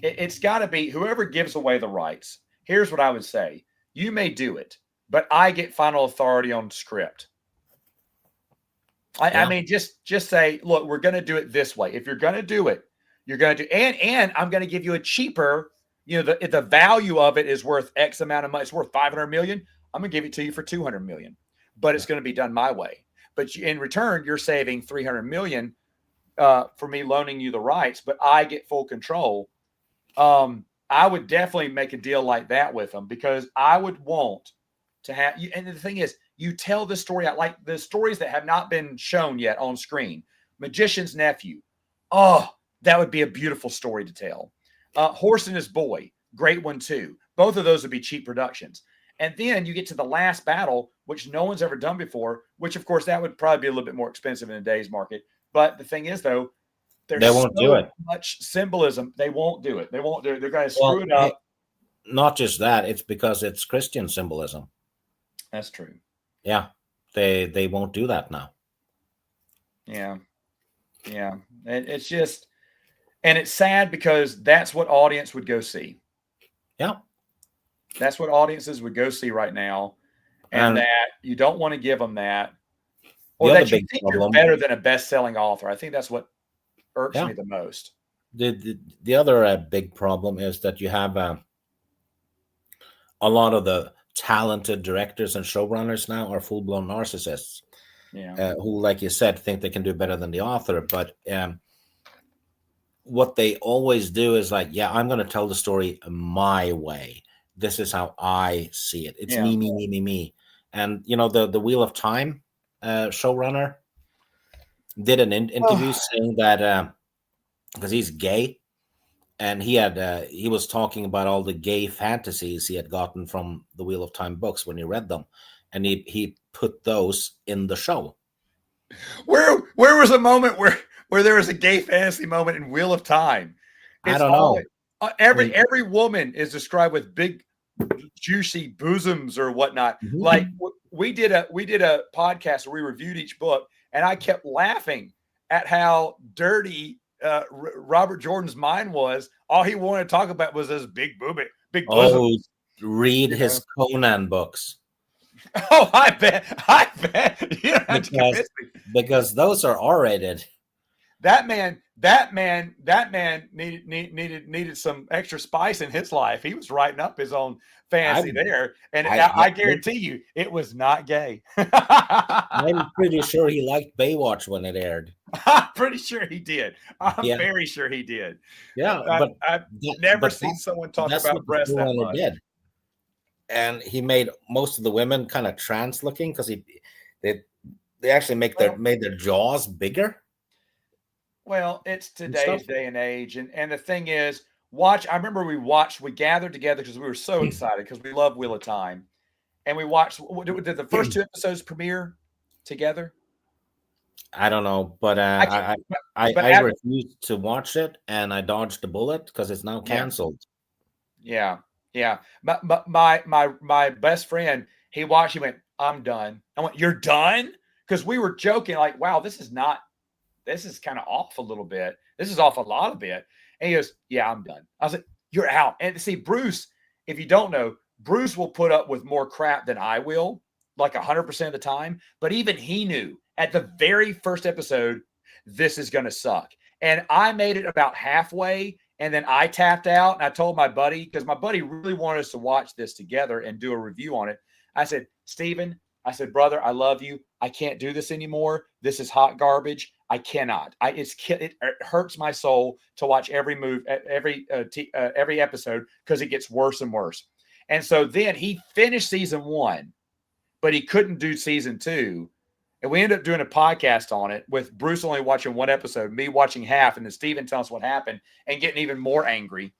It's got to be whoever gives away the rights. Here's what I would say. You may do it, but I get final authority on script. I mean, just say, look, we're going to do it this way. If you're going to do it, you're going to do, and I'm going to give you a cheaper, the value of it is worth X amount of money. It's worth 500 million. I'm going to give it to you for 200 million, but it's going to be done my way. But in return, you're saving 300 million for me loaning you the rights, but I get full control. I would definitely make a deal like that with them because I would want to have you. And the thing is, you tell the story out, like the stories that have not been shown yet on screen. Magician's Nephew. Oh, that would be a beautiful story to tell. Horse and His Boy. Great one too. Both of those would be cheap productions. And then you get to the last battle, which no one's ever done before, which of course that would probably be a little bit more expensive in today's market. But the thing is though, they won't do it. Much symbolism. They won't do it. They won't do it. They're going to screw it up. Not just that. It's because it's Christian symbolism. That's true. Yeah. They won't do that now. Yeah. Yeah. It's just, and it's sad because that's what audience would go see. Yeah. That's what audiences would go see right now. And that you don't want to give them that. Or that you think you're better than a best-selling author. I think that's what irks me the most. The other big problem is that you have a lot of the talented directors and showrunners now are full-blown narcissists. Yeah. Who, like you said, think they can do better than the author. But what they always do is like, I'm going to tell the story my way. This is how I see it. It's me. And, the Wheel of Time showrunner did an interview saying that because he's gay, and he was talking about all the gay fantasies he had gotten from the Wheel of Time books when he read them, and he put those in the show. Where was a moment where there was a gay fantasy moment in Wheel of Time? I don't know. Every woman is described with big, juicy bosoms or whatnot. Mhm. Like we did a podcast where we reviewed each book, and I kept laughing at how dirty Robert Jordan's mind was. All he wanted to talk about was his big bosom. Oh, read You his Conan books. Oh, I bet. You don't have to convince me. Because those are R-rated. That man needed some extra spice in his life. He was writing up his own fantasy there, and I guarantee you, it was not gay. I'm pretty sure he liked Baywatch when it aired. I'm pretty sure he did. I'm very sure he did. Yeah, I've never seen someone talk about breasts that much. Did. And he made most of the women kind of trans looking because they actually made their jaws bigger. Well, it's today's day and age. And the thing is, I remember we gathered together because we were so excited because we love Wheel of Time. And we watched, did the first 2 episodes premiere together? I don't know, but I refused to watch it and I dodged the bullet because it's now canceled. Yeah. But my best friend, he watched, he went, I'm done. I went, you're done? Because we were joking, like, wow, this is kind of off a little bit. This is off a lot of bit. And he goes, yeah, I'm done. I was like, you're out. And see, Bruce, if you don't know, Bruce will put up with more crap than I will, like 100% of the time. But even he knew at the very first episode, this is going to suck. And I made it about halfway, and then I tapped out. And I told my buddy, because my buddy really wanted us to watch this together and do a review on it. I said, Steven, I said, brother, I love you. I can't do this anymore. This is hot garbage. I cannot. It hurts my soul to watch every episode because it gets worse and worse. And so then he finished season 1, but he couldn't do season 2. And we ended up doing a podcast on it with Bruce only watching 1 episode, me watching half, and then Steven telling us what happened and getting even more angry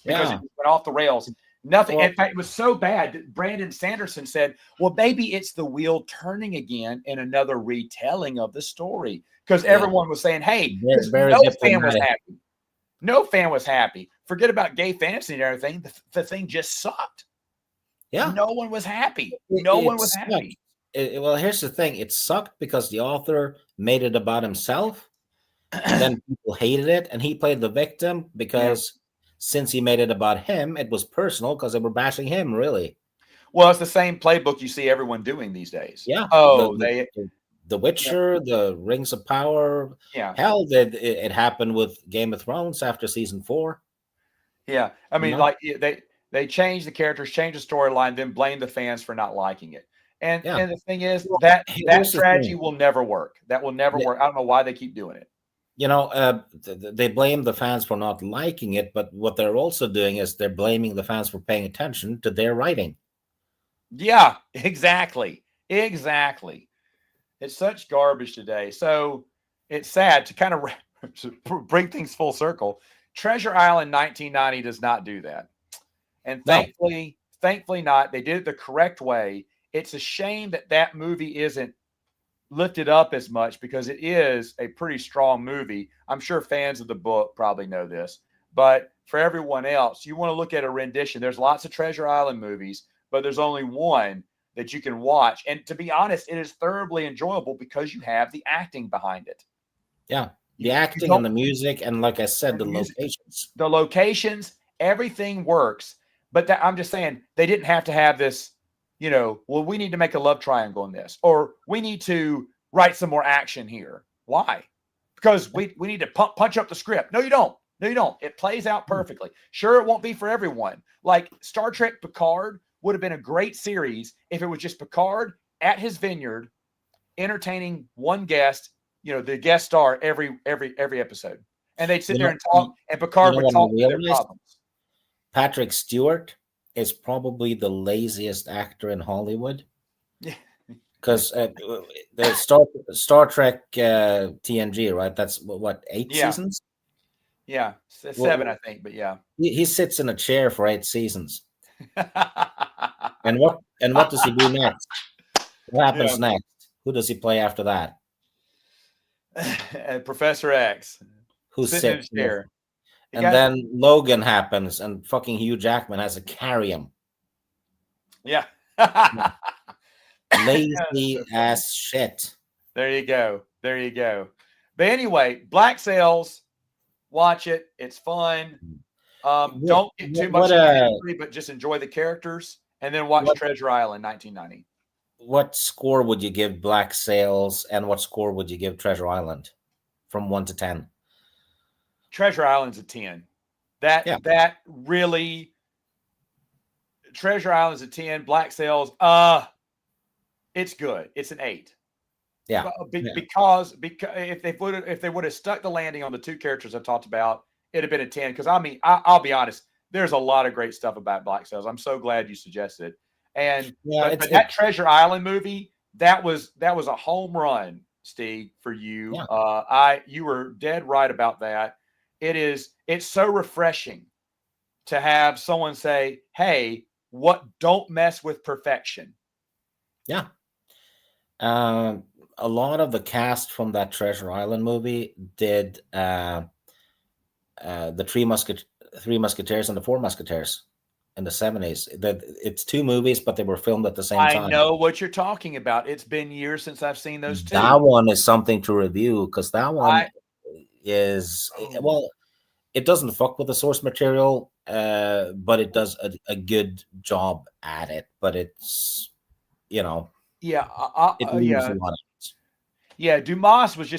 because it went off the rails. Nothing. Well, in fact, it was so bad that Brandon Sanderson said, well, maybe it's the wheel turning again in another retelling of the story. Because everyone was saying, hey, no fan was happy. No fan was happy. Forget about gay fantasy and everything. The thing just sucked. Yeah. No one was happy. No one was happy. Well, here's the thing. It sucked because the author made it about himself. And then people hated it. And he played the victim because since he made it about him, it was personal because they were bashing him, really. Well, it's the same playbook you see everyone doing these days. Yeah. Oh, The Witcher, the Rings of Power. Yeah. Hell, it happened with Game of Thrones after season 4. Yeah. I mean, like they changed the characters, changed the storyline, then blame the fans for not liking it. And the thing is, that strategy will never work. That will never work. I don't know why they keep doing it. You know, they blame the fans for not liking it, but what they're also doing is they're blaming the fans for paying attention to their writing. Yeah, exactly. It's such garbage today. So it's sad to kind of bring things full circle. Treasure Island 1990 does not do that. And thankfully not. They did it the correct way. It's a shame that movie isn't lifted up as much because it is a pretty strong movie. I'm sure fans of the book probably know this, but for everyone else, you want to look at a rendition. There's lots of Treasure Island movies, but there's only one that you can watch. And to be honest, it is thoroughly enjoyable because you have the acting behind it. Yeah. The acting and the music. And like I said, the locations, everything works. But I'm just saying they didn't have to have this, we need to make a love triangle in this, or we need to write some more action here. Why? Because we need to punch up the script. No, you don't. It plays out perfectly. Sure, it won't be for everyone. Like Star Trek Picard would have been a great series if it was just Picard at his vineyard, entertaining one guest, the guest star every episode. And they'd sit there and talk, and Picard would talk their problems. Patrick Stewart is probably the laziest actor in Hollywood. Because the Star Trek TNG, right? That's what 8 seasons? Yeah, 7, I think, but yeah. He sits in a chair for 8 seasons. And what does he do next? What happens next? Who does he play after that? Professor X. Who sits there? And then Logan happens, and fucking Hugh Jackman has to carry him. Yeah. Lazy ass shit. There you go. There you go. But anyway, Black Sails, watch it. It's fun. Don't get too much into the history, but just enjoy the characters. And then watch Treasure Island 1990. What score would you give Black Sails, and what score would you give Treasure Island from 1 to 10? Treasure Island's a 10. That really, Treasure Island's a 10. Black Sails, it's good. It's an 8. Yeah. Because if they would have stuck the landing on the two characters I talked about, it'd have been a 10. Because I mean, I'll be honest, there's a lot of great stuff about Black Sails. I'm so glad you suggested it. And but that Treasure Island movie, that was a home run, Steve, for you. Yeah. You were dead right about that. It's so refreshing to have someone say, "Hey, don't mess with perfection." Yeah. A lot of the cast from that Treasure Island movie did the Three Musketeers and the Four Musketeers in the 70s. It's 2 movies, but they were filmed at the same time. I know what you're talking about. It's been years since I've seen those 2. That one is something to review, because that one is, well, it doesn't fuck with the source material, but it does a good job at it. But it's, yeah, it leaves a lot of it. Yeah, Dumas was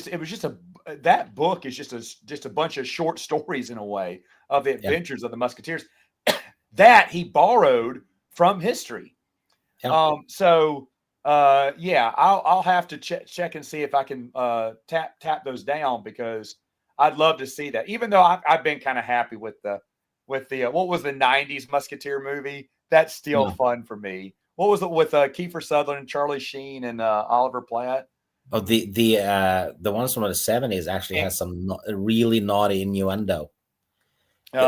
that book is just a bunch of short stories in a way of the adventures of the Musketeers that he borrowed from history. Yeah. I'll have to check and see if I can tap those down, because I'd love to see that. Even though I've been kind of happy with the what was the 90s Musketeer movie? That's still fun for me. What was it with Kiefer Sutherland and Charlie Sheen and Oliver Platt? Oh, the ones from the 70s actually has some really naughty innuendo. They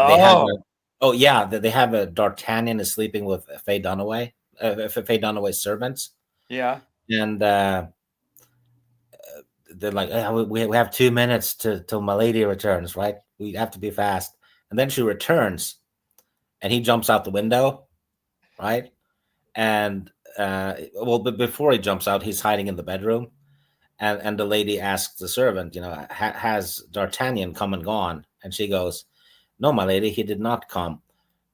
have a D'Artagnan is sleeping with Faye Dunaway, Faye Dunaway's servants. Yeah, and they're like, we have 2 minutes till my lady returns, right? We have to be fast. And then she returns, and he jumps out the window, right? And but before he jumps out, he's hiding in the bedroom. And the lady asks the servant, has D'Artagnan come and gone? And she goes, "No, my lady, he did not come."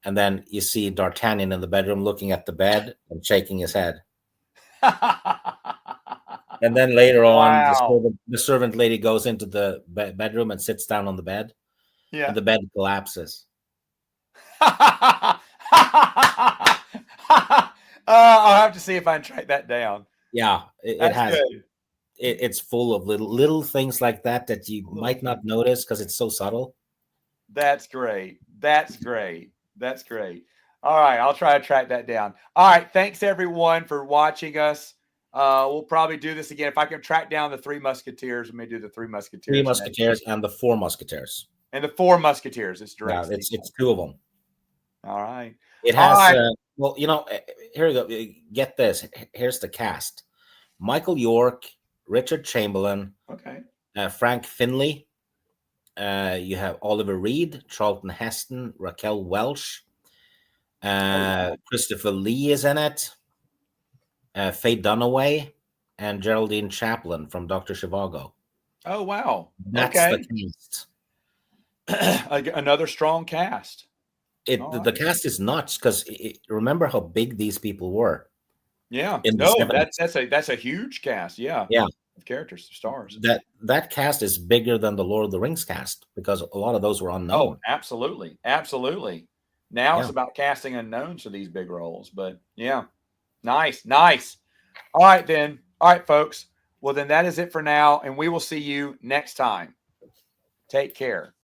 And then you see D'Artagnan in the bedroom looking at the bed and shaking his head. And then later on, the servant lady goes into the bedroom and sits down on the bed. Yeah. And the bed collapses. I'll have to see if I can track that down. Yeah, it has. Good. It's full of little things like that you might not notice because it's so subtle. That's great. That's great. That's great. All right, I'll try to track that down. All right, thanks everyone for watching us. We'll probably do this again. If I can track down the Three Musketeers, we may do the Three Musketeers. Three Musketeers and the Four Musketeers. And the Four Musketeers. It's direct. Yeah, it's 2 of them. All right. It has. Well, here we go. Get this. Here's the cast: Michael York, Richard Chamberlain, Frank Finlay. You have Oliver Reed, Charlton Heston, Raquel Welch, Christopher Lee is in it, Faye Dunaway, and Geraldine Chaplin from Dr. Zhivago. Oh, wow. That's the cast. Another strong cast. The cast is nuts, because remember how big these people were. Yeah. That's a huge cast. Yeah. Yeah. Of characters, stars. That cast is bigger than the Lord of the Rings cast, because a lot of those were unknown. Oh, absolutely. Absolutely. Now it's about casting unknowns for these big roles. But yeah. Nice. All right, then. All right, folks. Well, then that is it for now, and we will see you next time. Take care.